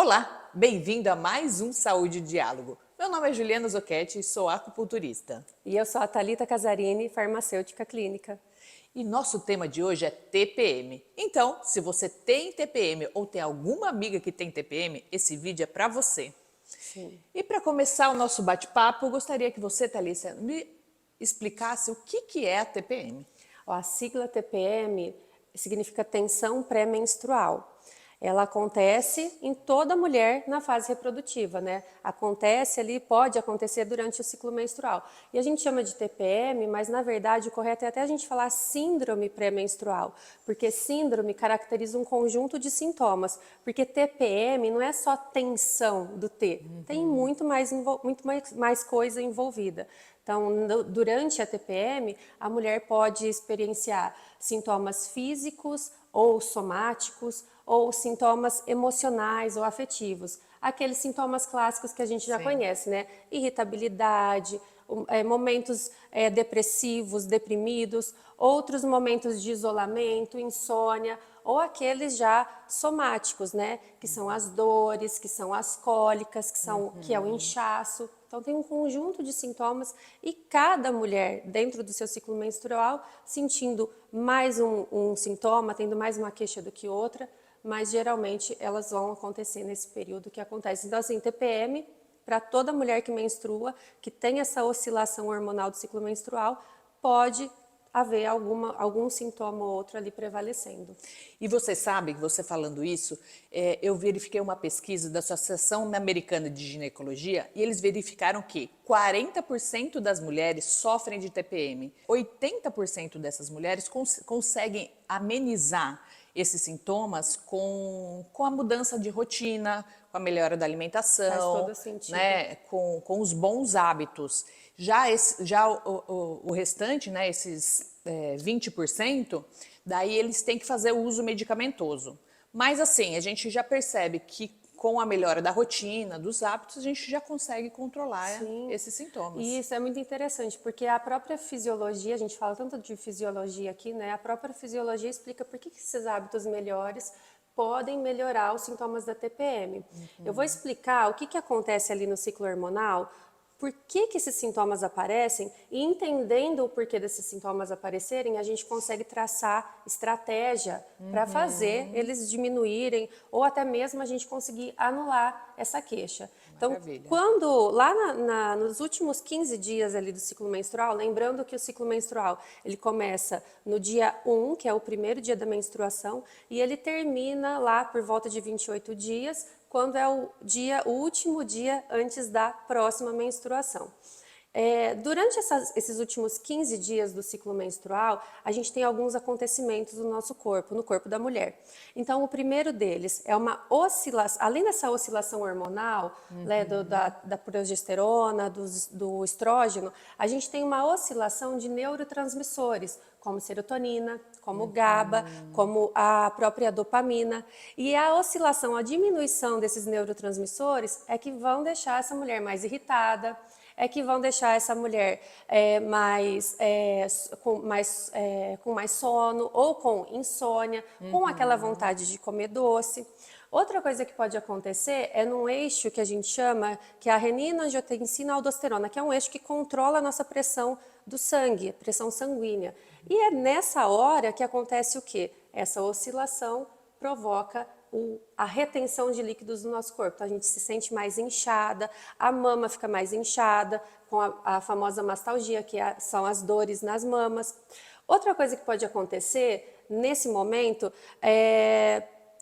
Olá, bem-vindo a mais um Saúde e Diálogo. Meu nome é Juliana Zoquete e sou acupunturista. E eu sou a Thalita Casarini, farmacêutica clínica. E nosso tema de hoje é TPM. Então, se você tem TPM ou tem alguma amiga que tem TPM, esse vídeo é para você. Sim. E para começar o nosso bate-papo, eu gostaria que você, Thalita, me explicasse o que é a TPM. A sigla TPM significa tensão pré-menstrual. Ela acontece em toda mulher na fase reprodutiva, né? Acontece ali, pode acontecer durante o ciclo menstrual. E a gente chama de TPM, mas na verdade o correto é até a gente falar síndrome pré-menstrual, porque síndrome caracteriza um conjunto de sintomas, porque TPM não é só tensão do T, tem muito mais coisa envolvida. Então, durante a TPM, a mulher pode experienciar sintomas físicos ou somáticos, ou sintomas emocionais ou afetivos. Aqueles sintomas clássicos que a gente já conhece, né? Irritabilidade, momentos depressivos, deprimidos, outros momentos de isolamento, insônia, ou aqueles já somáticos, né? Que são as dores, que são as cólicas, que é o inchaço. Então tem um conjunto de sintomas e cada mulher dentro do seu ciclo menstrual sentindo mais um sintoma, tendo mais uma queixa do que outra, mas geralmente elas vão acontecer nesse período que acontece. Então assim, TPM para toda mulher que menstrua, que tem essa oscilação hormonal do ciclo menstrual, pode haver algum sintoma ou outro ali prevalecendo. E você sabe que você falando isso, eu verifiquei uma pesquisa da Associação Americana de Ginecologia e eles verificaram que 40% das mulheres sofrem de TPM. 80% dessas mulheres conseguem amenizar esses sintomas com a mudança de rotina, com a melhora da Faz alimentação, todo sentido. né, com os bons hábitos. Já o restante, né, esses 20%, daí eles têm que fazer o uso medicamentoso. Mas assim, a gente já percebe que com a melhora da rotina, dos hábitos, a gente já consegue controlar Sim, esses e sintomas. isso é muito interessante, porque a própria fisiologia, a gente fala tanto de fisiologia aqui, né? A própria fisiologia explica por que esses hábitos melhores podem melhorar os sintomas da TPM. Eu vou explicar o que acontece ali no ciclo hormonal, por que esses sintomas aparecem, e entendendo o porquê desses sintomas aparecerem, a gente consegue traçar estratégia para fazer eles diminuírem, ou até mesmo a gente conseguir anular essa queixa. Então, Maravilha. quando lá nos últimos 15 dias ali do ciclo menstrual, lembrando que o ciclo menstrual ele começa no dia 1, que é o primeiro dia da menstruação, e ele termina lá por volta de 28 dias, quando é o último dia antes da próxima menstruação. Durante esses últimos 15 dias do ciclo menstrual, a gente tem alguns acontecimentos no nosso corpo, no corpo da mulher. Então, o primeiro deles é uma oscilação, além dessa oscilação hormonal, né, da progesterona, do estrógeno, a gente tem uma oscilação de neurotransmissores, como serotonina, como GABA, como a própria dopamina. E a oscilação, a diminuição desses neurotransmissores é que vão deixar essa mulher mais irritada, é que vão deixar essa mulher com mais sono ou com insônia, com aquela vontade de comer doce. Outra coisa que pode acontecer é num eixo que a gente chama, que é a renina, angiotensina, aldosterona, que é um eixo que controla a nossa pressão do sangue, pressão sanguínea. E é nessa hora que acontece o quê? Essa oscilação provoca a retenção de líquidos do nosso corpo. Então, a gente se sente mais inchada, a mama fica mais inchada, com a famosa mastalgia, que são as dores nas mamas. Outra coisa que pode acontecer nesse momento,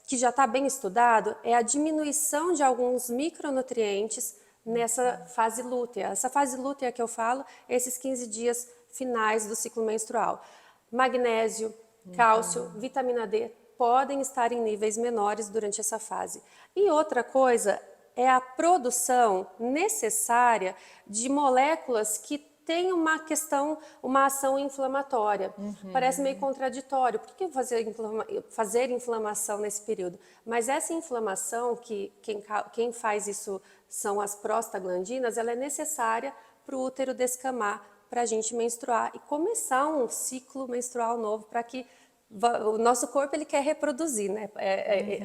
que já está bem estudado, é a diminuição de alguns micronutrientes nessa fase lútea. Essa fase lútea que eu falo, esses 15 dias finais do ciclo menstrual. Magnésio, cálcio, vitamina D, podem estar em níveis menores durante essa fase. E outra coisa é a produção necessária de moléculas que têm uma ação inflamatória. Parece meio contraditório. Por que fazer inflamação nesse período? Mas essa inflamação, que quem faz isso são as prostaglandinas, ela é necessária para o útero descamar, para a gente menstruar e começar um ciclo menstrual novo, para que o nosso corpo ele quer reproduzir, né?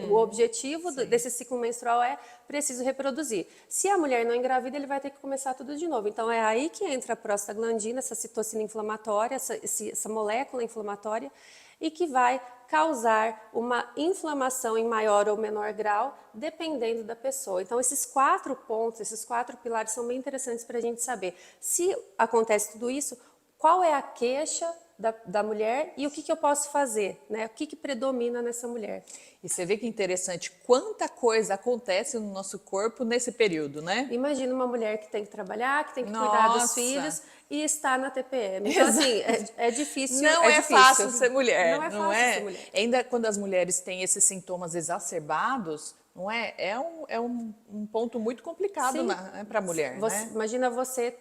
O objetivo desse ciclo menstrual é preciso reproduzir. Se a mulher não engravida, ele vai ter que começar tudo de novo. Então é aí que entra a prostaglandina, essa citocina inflamatória, essa molécula inflamatória, e que vai causar uma inflamação em maior ou menor grau, dependendo da pessoa. Então, esses 4 pontos, esses 4 pilares são bem interessantes para a gente saber. Se acontece tudo isso, qual é a queixa da mulher e o que eu posso fazer, né? O que predomina nessa mulher. E você vê que interessante quanta coisa acontece no nosso corpo nesse período, né? Imagina uma mulher que tem que trabalhar, que tem que cuidar dos filhos e está na TPM. Então, assim, é difícil. Não é fácil ser mulher, não é fácil ser mulher. Ainda quando as mulheres têm esses sintomas exacerbados, não é? É um ponto muito complicado para a mulher, né? Imagina você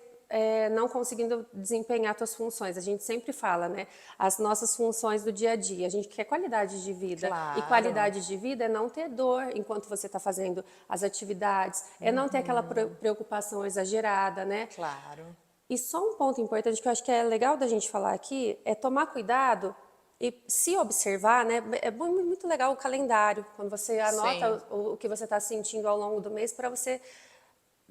não conseguindo desempenhar suas funções. A gente sempre fala, né? As nossas funções do dia a dia. A gente quer qualidade de vida. Claro. E qualidade de vida é não ter dor enquanto você está fazendo as atividades. É não ter aquela preocupação exagerada, né? Claro. E só um ponto importante que eu acho que é legal da gente falar aqui é tomar cuidado e se observar, né? É muito legal o calendário, quando você anota o que você está sentindo ao longo do mês para você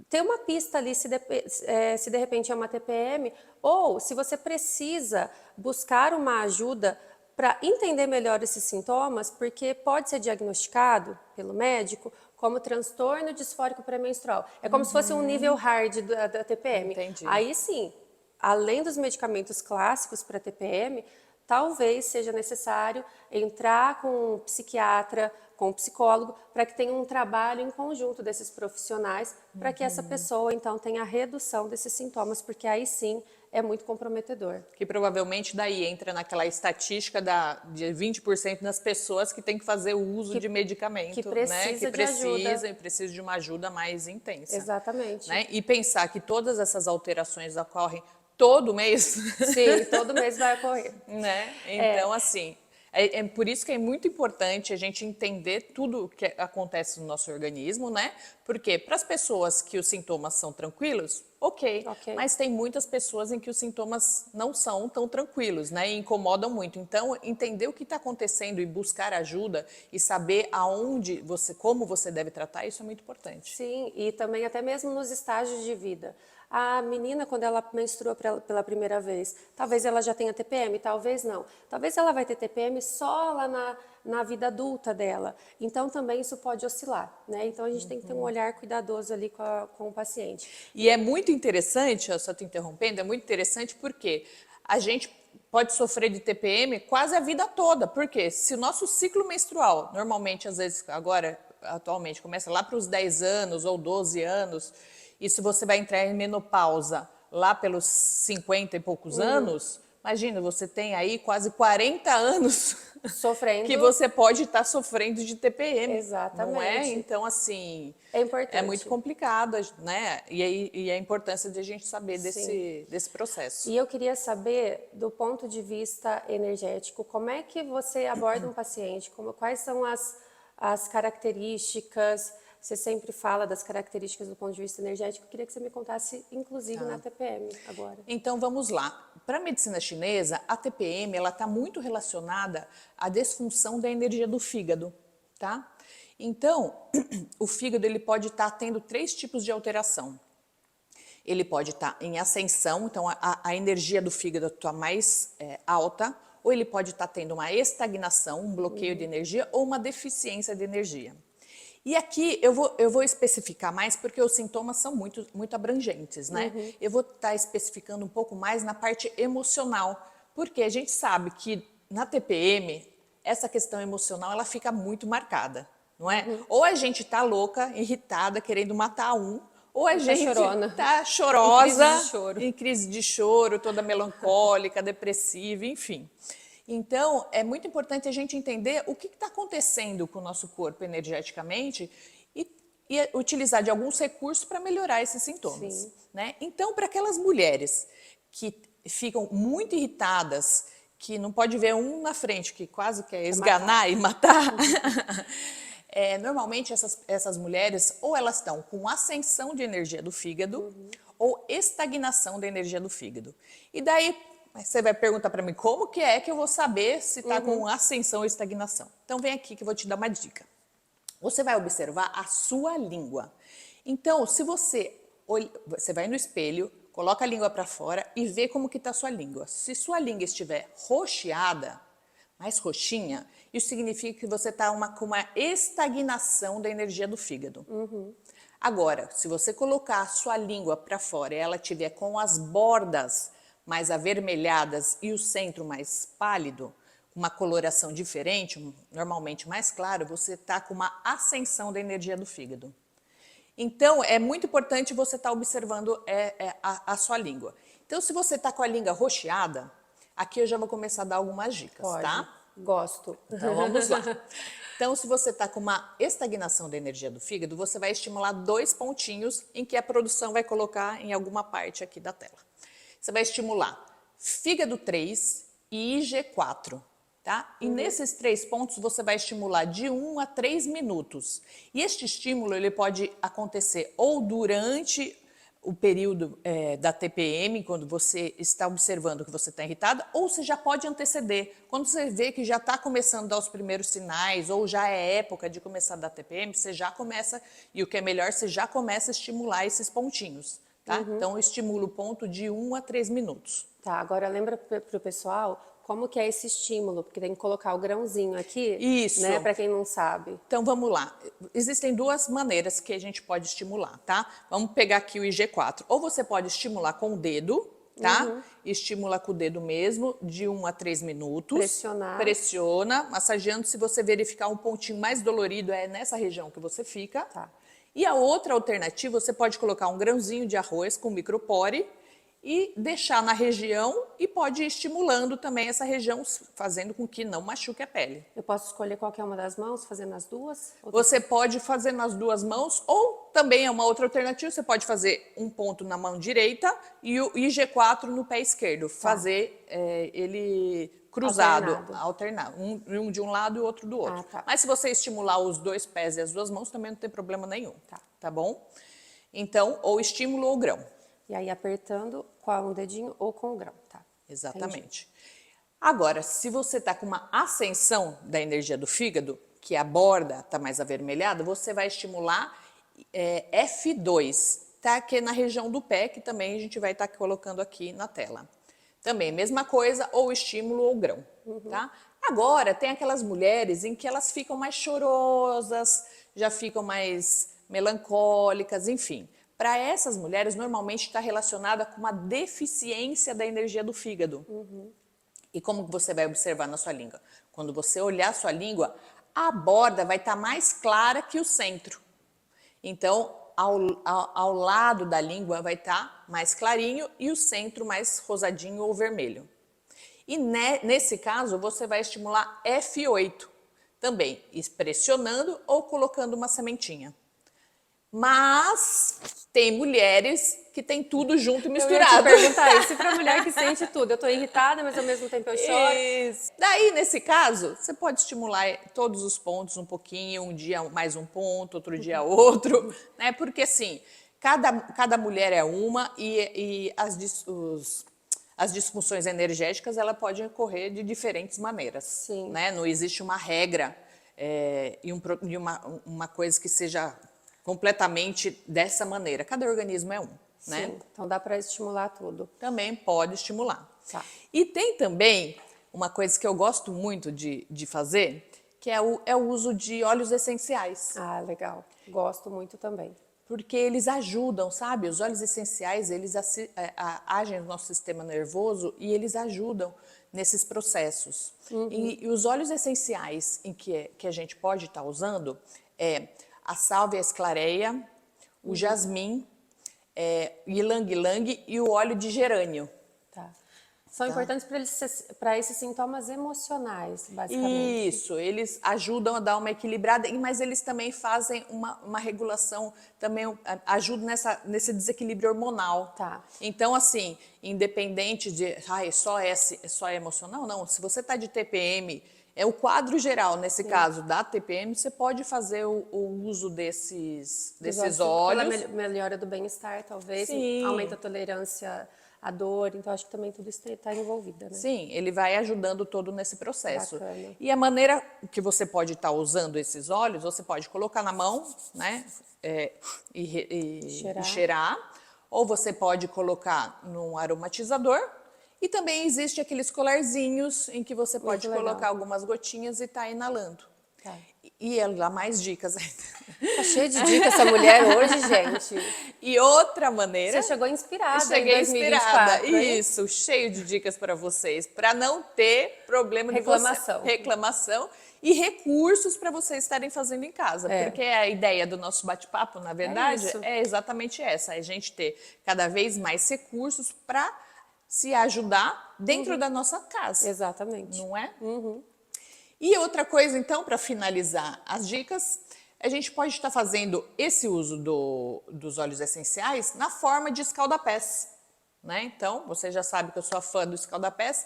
ter uma pista ali se de repente é uma TPM ou se você precisa buscar uma ajuda para entender melhor esses sintomas, porque pode ser diagnosticado pelo médico como transtorno disfórico pré-menstrual. É como se fosse um nível hard da TPM. Entendi. Aí sim, além dos medicamentos clássicos para TPM, talvez seja necessário entrar com um psiquiatra, com um psicólogo, para que tenha um trabalho em conjunto desses profissionais, para que essa pessoa, então, tenha a redução desses sintomas, porque aí sim é muito comprometedor. Que provavelmente daí entra naquela estatística de 20% das pessoas que têm que fazer o uso de medicamento, que precisa de ajuda. E precisa de uma ajuda mais intensa. Exatamente. Né? E pensar que todas essas alterações ocorrem todo mês. Sim, todo mês vai ocorrer. Né? Então, assim, é por isso que é muito importante a gente entender tudo o que acontece no nosso organismo, né? Porque para as pessoas que os sintomas são tranquilos, ok. Mas tem muitas pessoas em que os sintomas não são tão tranquilos, né? E incomodam muito. Então, entender o que está acontecendo e buscar ajuda e saber como você deve tratar, isso é muito importante. Sim, e também até mesmo nos estágios de vida. A menina, quando ela menstrua pela primeira vez, talvez ela já tenha TPM, talvez não. Talvez ela vai ter TPM só lá na vida adulta dela. Então, também isso pode oscilar, né? Então, a gente tem que ter um olhar cuidadoso ali com o paciente. E é muito interessante, só te interrompendo, é muito interessante porque a gente pode sofrer de TPM quase a vida toda. Porque se o nosso ciclo menstrual, normalmente, às vezes, agora, atualmente, começa lá para os 10 anos ou 12 anos, e se você vai entrar em menopausa lá pelos 50 e poucos anos, imagina, você tem aí quase 40 anos sofrendo, que você pode estar sofrendo de TPM. Exatamente. Não é? Então, assim, é importante. É muito complicado, né? E a importância de a gente saber desse processo. E eu queria saber, do ponto de vista energético, como é que você aborda um paciente? Quais são as características? Você sempre fala das características do ponto de vista energético. Eu queria que você me contasse, inclusive, na TPM agora. Então, vamos lá. Para a medicina chinesa, a TPM está muito relacionada à disfunção da energia do fígado, tá? Então, o fígado ele pode estar tendo 3 tipos de alteração. Ele pode estar em ascensão, então a energia do fígado está mais alta, ou ele pode estar tendo uma estagnação, um bloqueio de energia, ou uma deficiência de energia. E aqui eu vou especificar mais porque os sintomas são muito abrangentes, né? Eu vou estar especificando um pouco mais na parte emocional, porque a gente sabe que na TPM, essa questão emocional ela fica muito marcada, não é? Ou a gente tá louca, irritada, querendo matar ou a gente tá chorosa, em crise de choro, toda melancólica, depressiva, enfim. Então, é muito importante a gente entender o que está acontecendo com o nosso corpo energeticamente e utilizar de alguns recursos para melhorar esses sintomas. Né? Então, para aquelas mulheres que ficam muito irritadas, que não pode ver um na frente, que quase quer esganar e matar, normalmente essas mulheres ou elas estão com ascensão de energia do fígado ou estagnação da energia do fígado. E daí, Mas você vai perguntar para mim, como que é que eu vou saber se está com ascensão ou estagnação? Então vem aqui que eu vou te dar uma dica. Você vai observar a sua língua. Então, se você vai no espelho, coloca a língua para fora e vê como que está a sua língua. Se sua língua estiver roxeada, mais roxinha, isso significa que você está com uma estagnação da energia do fígado. Agora, se você colocar a sua língua para fora e ela estiver com as bordas mais avermelhadas e o centro mais pálido, uma coloração diferente, normalmente mais claro, você está com uma ascensão da energia do fígado. Então, é muito importante você estar observando a sua língua. Então, se você está com a língua roxeada, aqui eu já vou começar a dar algumas dicas, Pode. tá? Gosto. Então, vamos lá. Então, se você está com uma estagnação da energia do fígado, você vai estimular 2 pontinhos em que a produção vai colocar em alguma parte aqui da tela. Você vai estimular fígado 3 e IG4. Tá? E nesses 3 pontos você vai estimular de 1 a 3 minutos. E este estímulo ele pode acontecer ou durante o período da TPM, quando você está observando que você está irritada, ou você já pode anteceder. Quando você vê que já está começando a dar os primeiros sinais, ou já é época de começar a dar TPM, você já começa, e o que é melhor, você já começa a estimular esses pontinhos. Tá? Então, estimula o ponto de 1 a 3 minutos. Tá, agora lembra para o pessoal como que é esse estímulo, porque tem que colocar o grãozinho aqui, Isso. né, para quem não sabe. Então, vamos lá. Existem 2 maneiras que a gente pode estimular, tá? Vamos pegar aqui o IG4. Ou você pode estimular com o dedo, tá? Estimula com o dedo mesmo, de 1 a 3 minutos. Pressionar. Pressiona, massageando. Se você verificar um pontinho mais dolorido, é nessa região que você fica. Tá. E a outra alternativa, você pode colocar um grãozinho de arroz com micropore e deixar na região e pode ir estimulando também essa região, fazendo com que não machuque a pele. Eu posso escolher qualquer uma das mãos, fazendo as duas? Você pode fazer nas 2 mãos, ou também é uma outra alternativa, você pode fazer um ponto na mão direita e o IG4 no pé esquerdo, fazer ele cruzado, alternado, um de um lado e o outro do outro. Tá. Mas se você estimular os 2 pés e as 2 mãos, também não tem problema nenhum, tá bom? Então, ou estímulo ou grão. E aí apertando com um dedinho ou com o grão, tá? Exatamente. Agora, se você está com uma ascensão da energia do fígado, que a borda está mais avermelhada, você vai estimular F2, tá? Que é na região do pé, que também a gente vai estar colocando aqui na tela. Também, mesma coisa, ou estímulo ou grão, tá? Agora, tem aquelas mulheres em que elas ficam mais chorosas, já ficam mais melancólicas, enfim. Para essas mulheres, normalmente está relacionada com uma deficiência da energia do fígado. E como você vai observar na sua língua? Quando você olhar a sua língua, a borda vai estar mais clara que o centro. Então, ao lado da língua vai estar mais clarinho e o centro mais rosadinho ou vermelho. E nesse caso, você vai estimular F8, também pressionando ou colocando uma sementinha. Mas tem mulheres que tem tudo junto e misturado. Eu ia te perguntar isso, para mulher que sente tudo. Eu tô irritada, mas ao mesmo tempo eu choro. Isso. Daí, nesse caso, você pode estimular todos os pontos um pouquinho, um dia mais um ponto, outro dia outro, né? Porque assim, cada mulher é uma e as disfunções energéticas ela podem ocorrer de diferentes maneiras. Sim. Né? Não existe uma regra e uma coisa que seja completamente dessa maneira. Cada organismo é um, né? Sim, então dá para estimular tudo. Também pode estimular. Tá. E tem também uma coisa que eu gosto muito de fazer, que é o uso de óleos essenciais. Ah, legal. Gosto muito também. Porque eles ajudam, sabe? Os óleos essenciais, eles agem no nosso sistema nervoso e eles ajudam nesses processos. E os óleos essenciais em que a gente pode estar usando a sálvia esclareia, o jasmim, ylang-ylang e o óleo de gerânio. Tá. São importantes para esses sintomas emocionais, basicamente. Isso, eles ajudam a dar uma equilibrada, mas eles também fazem uma regulação, também ajudam nesse desequilíbrio hormonal. Tá. Então, assim, independente de só é emocional, não. Se você está de TPM, É o quadro geral, nesse caso da TPM, você pode fazer o uso desses Pela óleos. melhora do bem-estar, talvez, Sim. aumenta a tolerância à dor, então acho que também tudo isso está envolvida, né? Sim, ele vai ajudando todo nesse processo. Bacana. E a maneira que você pode estar usando esses óleos, você pode colocar na mão, né, e cheirar, ou você pode colocar num aromatizador. E também existe aqueles colarzinhos em que você pode Muito legal. colocar algumas gotinhas e tá inalando. Tá. E ela dá mais dicas ainda. Tá cheia de dicas essa mulher hoje, gente. E outra maneira. Você chegou inspirada Cheguei em inspirada. 2024, hein? Isso, cheio de dicas para vocês, para não ter problema de Reclamação. reclamação e recursos para vocês estarem fazendo em casa. É. Porque a ideia do nosso bate-papo, na verdade, isso. é exatamente essa: é a gente ter cada vez mais recursos para se ajudar dentro da nossa casa. Exatamente. Não é? E outra coisa, então, para finalizar as dicas, a gente pode estar fazendo esse uso dos óleos essenciais na forma de escaldapés, né? Então, você já sabe que eu sou fã do escaldapés.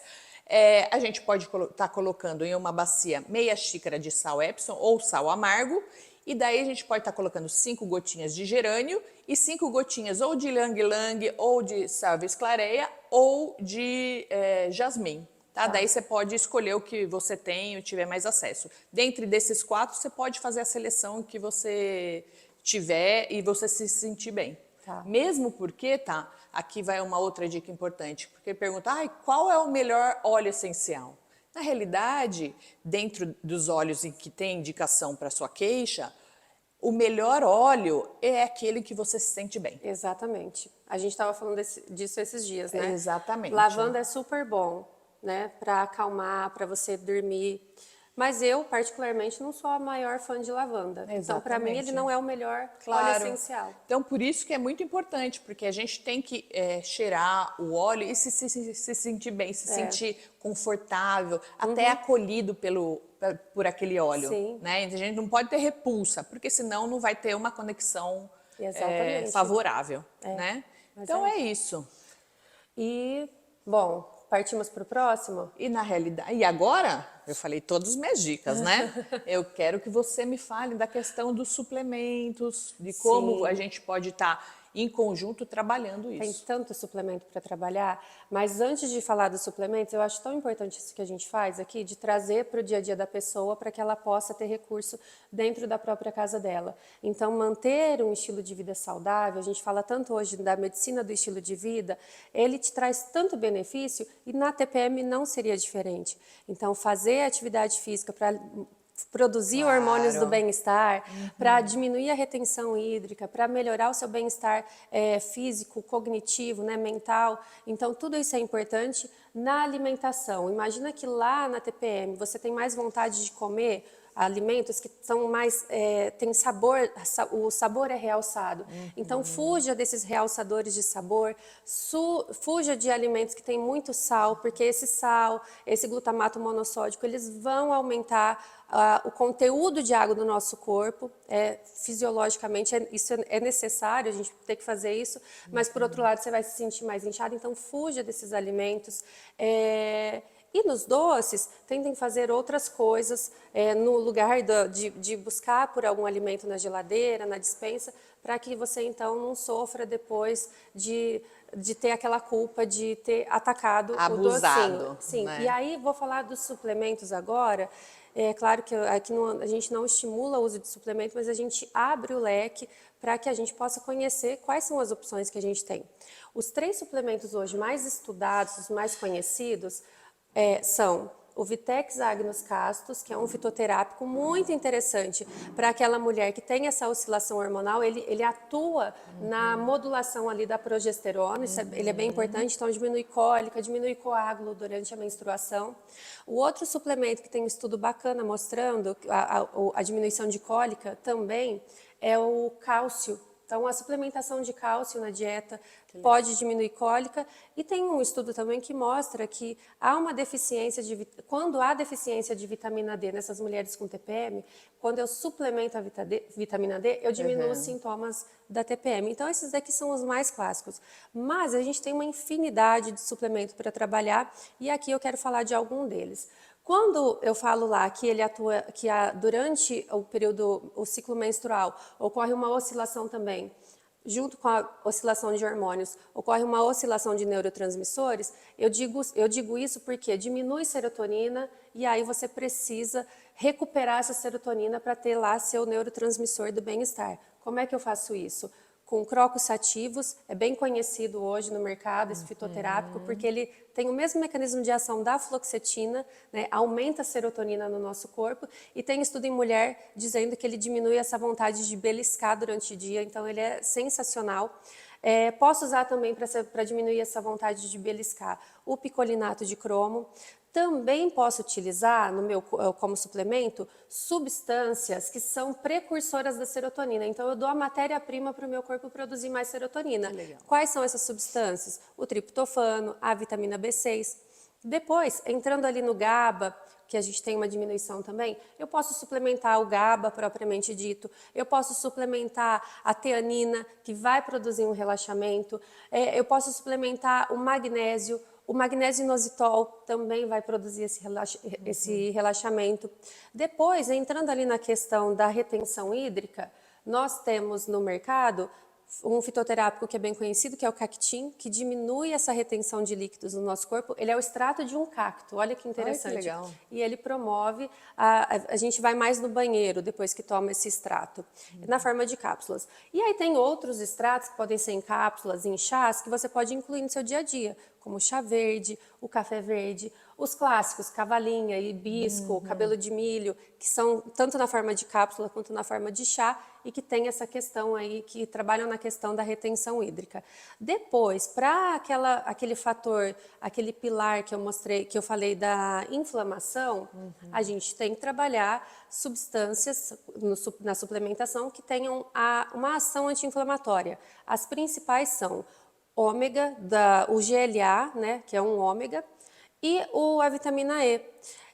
A gente pode estar colocando em uma bacia meia xícara de sal Epsom ou sal amargo, e daí a gente pode estar colocando 5 gotinhas de gerânio e 5 gotinhas ou de ylang-ylang, ou de salvia clareia, ou de jasmim. Tá? Daí você pode escolher o que você tem e tiver mais acesso. Dentre desses 4, você pode fazer a seleção que você tiver e você se sentir bem. Tá. Mesmo porque, tá? Aqui vai uma outra dica importante. Porque pergunta, qual é o melhor óleo essencial? Na realidade, dentro dos óleos em que tem indicação para sua queixa, o melhor óleo é aquele que você se sente bem. Exatamente. A gente estava falando disso esses dias, né? Exatamente. Lavanda é super bom, né? Para acalmar, para você dormir. Mas eu, particularmente, não sou a maior fã de lavanda. Exatamente. Então, para mim, ele não é o melhor Claro. óleo essencial. Então, por isso que é muito importante, porque a gente tem que cheirar o óleo e se sentir bem, se sentir confortável, até acolhido por aquele óleo. Sim. Né? A gente não pode ter repulsa, porque senão não vai ter uma conexão favorável. Né? Então, é isso. E, bom, partimos para o próximo? E na realidade, e agora, eu falei todas as minhas dicas, né? Eu quero que você me fale da questão dos suplementos, de como a gente pode estar em conjunto trabalhando isso. Tem tanto suplemento para trabalhar, mas antes de falar dos suplementos, eu acho tão importante isso que a gente faz aqui, de trazer para o dia a dia da pessoa para que ela possa ter recurso dentro da própria casa dela. Então, manter um estilo de vida saudável, a gente fala tanto hoje da medicina do estilo de vida, ele te traz tanto benefício e na TPM não seria diferente. Então, fazer atividade física para produzir hormônios do bem-estar, para diminuir a retenção hídrica, para melhorar o seu bem-estar físico, cognitivo, né, mental. Então, tudo isso é importante na alimentação. Imagina que lá na TPM você tem mais vontade de comer alimentos que são mais tem sabor, o sabor é realçado. Então fuja desses realçadores de sabor, fuja de alimentos que têm muito sal, porque esse sal, esse glutamato monossódico, eles vão aumentar o conteúdo de água do nosso corpo. Fisiologicamente isso é necessário, a gente tem que fazer isso, mas por outro lado você vai se sentir mais inchado, então fuja desses alimentos. E nos doces, tentem fazer outras coisas no lugar de buscar por algum alimento na geladeira, na despensa, para que você então não sofra depois de ter aquela culpa de ter atacado o docinho. Sim. Né? E aí vou falar dos suplementos agora. É claro que aqui a gente não estimula o uso de suplemento, mas a gente abre o leque para que a gente possa conhecer quais são as opções que a gente tem. Os 3 suplementos hoje mais estudados, os mais conhecidos, são o Vitex Agnus Castus, que é um fitoterápico muito interessante para aquela mulher que tem essa oscilação hormonal. Ele atua na modulação ali da progesterona, ele é bem importante, então diminui cólica, diminui coágulo durante a menstruação. O outro suplemento que tem um estudo bacana mostrando a diminuição de cólica também é o cálcio. Então, a suplementação de cálcio na dieta pode diminuir cólica, e tem um estudo também que mostra que há uma deficiência quando há deficiência de vitamina D nessas mulheres com TPM, quando eu suplemento a vitamina D, eu diminuo os sintomas da TPM. Então, esses daqui são os mais clássicos. Mas a gente tem uma infinidade de suplementos para trabalhar, e aqui eu quero falar de algum deles. Quando eu falo lá que ele atua, durante o período, o ciclo menstrual, ocorre uma oscilação também, junto com a oscilação de hormônios, ocorre uma oscilação de neurotransmissores, eu digo isso porque diminui serotonina e aí você precisa recuperar essa serotonina para ter lá seu neurotransmissor do bem-estar. Como é que eu faço isso? Com crocos sativos, é bem conhecido hoje no mercado esse fitoterápico, porque ele tem o mesmo mecanismo de ação da fluoxetina, né, aumenta a serotonina no nosso corpo, e tem estudo em mulher dizendo que ele diminui essa vontade de beliscar durante o dia, então ele é sensacional. Posso usar também para diminuir essa vontade de beliscar o picolinato de cromo. Também posso utilizar como suplemento substâncias que são precursoras da serotonina. Então, eu dou a matéria-prima para o meu corpo produzir mais serotonina. Quais são essas substâncias? O triptofano, a vitamina B6. Depois, entrando ali no GABA, que a gente tem uma diminuição também, eu posso suplementar o GABA propriamente dito, eu posso suplementar a teanina, que vai produzir um relaxamento, eu posso suplementar o magnésio inositol também vai produzir esse relaxamento. Depois, entrando ali na questão da retenção hídrica, nós temos no mercado um fitoterápico que é bem conhecido, que é o cactim, que diminui essa retenção de líquidos no nosso corpo. Ele é o extrato de um cacto, olha que interessante. Ai, que legal. E ele promove, a gente vai mais no banheiro depois que toma esse extrato, na forma de cápsulas. E aí tem outros extratos que podem ser em cápsulas, em chás, que você pode incluir no seu dia a dia, como o chá verde, o café verde, os clássicos, cavalinha, hibisco, cabelo de milho, que são tanto na forma de cápsula quanto na forma de chá e que tem essa questão aí, que trabalham na questão da retenção hídrica. Depois, para aquele fator, aquele pilar que eu mostrei, que eu falei da inflamação, a gente tem que trabalhar substâncias na suplementação que tenham uma ação anti-inflamatória. As principais são ômega, o GLA, né, que é um ômega, e a vitamina E.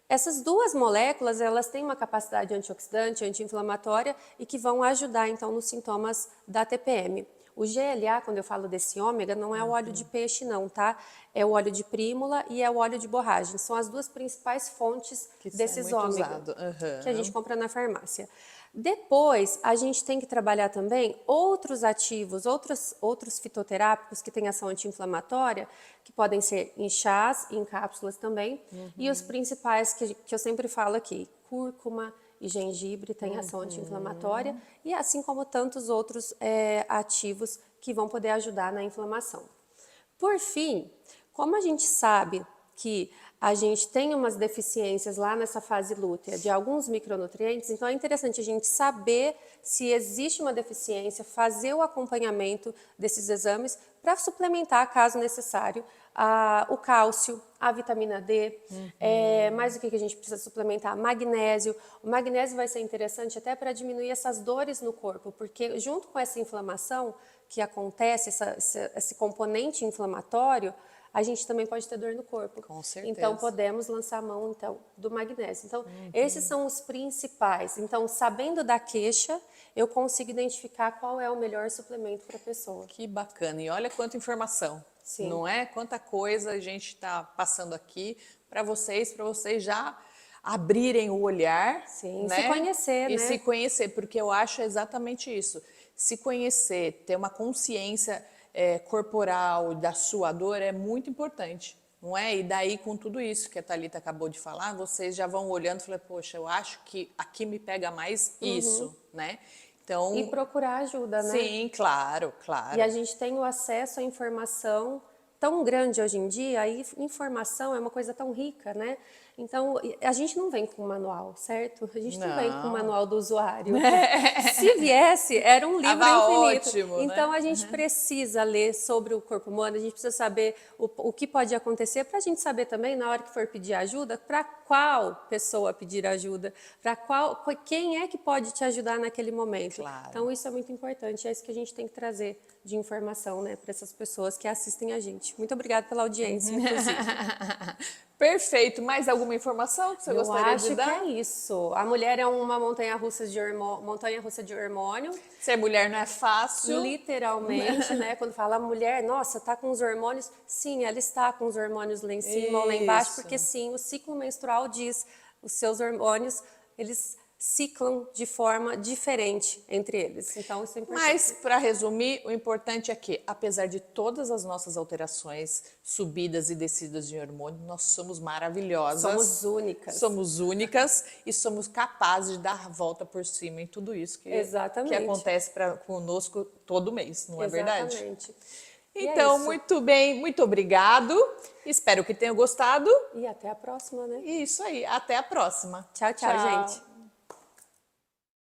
Essas duas moléculas, elas têm uma capacidade antioxidante, anti-inflamatória e que vão ajudar, então, nos sintomas da TPM. O GLA, quando eu falo desse ômega, não é o óleo de peixe, não, tá? É o óleo de prímula e é o óleo de borragem. São as duas principais fontes desses ômegas que a gente compra na farmácia. Depois, a gente tem que trabalhar também outros ativos, outros fitoterápicos que têm ação anti-inflamatória, que podem ser em chás, em cápsulas também, e os principais que eu sempre falo aqui, cúrcuma e gengibre têm ação anti-inflamatória, e assim como tantos outros ativos que vão poder ajudar na inflamação. Por fim, como a gente sabe que a gente tem umas deficiências lá nessa fase lútea de alguns micronutrientes, então é interessante a gente saber se existe uma deficiência, fazer o acompanhamento desses exames para suplementar, caso necessário, o cálcio, a vitamina D, mais o que a gente precisa suplementar? Magnésio. O magnésio vai ser interessante até para diminuir essas dores no corpo, porque junto com essa inflamação que acontece, esse componente inflamatório, a gente também pode ter dor no corpo. Com certeza. Então, podemos lançar a mão do magnésio. Então, esses são os principais. Então, sabendo da queixa, eu consigo identificar qual é o melhor suplemento para a pessoa. Que bacana. E olha quanta informação. Sim. Não é? Quanta coisa a gente está passando aqui para vocês já abrirem o olhar. Sim, né? se conhecer, e né? se conhecer, porque eu acho exatamente isso. Se conhecer, ter uma consciência corporal da sua dor é muito importante, não é? E daí, com tudo isso que a Thalita acabou de falar, vocês já vão olhando e falam, poxa, eu acho que aqui me pega mais isso, né? Então, E procurar ajuda, né? sim, claro, claro. E a gente tem o acesso à informação tão grande hoje em dia, a informação é uma coisa tão rica, né? Então, a gente não vem com manual, certo? A gente não vem com o manual do usuário. Se viesse, era um livro infinito. Ótimo, então, né? a gente precisa ler sobre o corpo humano, a gente precisa saber o que pode acontecer, para a gente saber também, na hora que for pedir ajuda, para qual pessoa pedir ajuda, quem é que pode te ajudar naquele momento. Claro. Então, isso é muito importante, é isso que a gente tem que trazer de informação, né, para essas pessoas que assistem a gente. Muito obrigada pela audiência, inclusive. Perfeito. Mais alguma informação que você gostaria de dar? Eu acho que é isso. A mulher é uma montanha-russa de hormônio. Ser mulher não é fácil. Literalmente, né? Quando fala a mulher, nossa, tá com os hormônios. Sim, ela está com os hormônios lá em cima ou lá embaixo, Isso. porque sim, o ciclo menstrual diz, os seus hormônios, eles ciclam de forma diferente entre eles. Então, isso é importante. Mas, para resumir, o importante é que, apesar de todas as nossas alterações, subidas e descidas de hormônio, nós somos maravilhosas. Somos únicas. Somos únicas e somos capazes de dar a volta por cima em tudo isso que acontece conosco todo mês, não é verdade? Exatamente. Então, isso. muito bem, muito obrigado. Espero que tenham gostado. E até a próxima, né? E isso aí, até a próxima. Tchau, tchau, gente.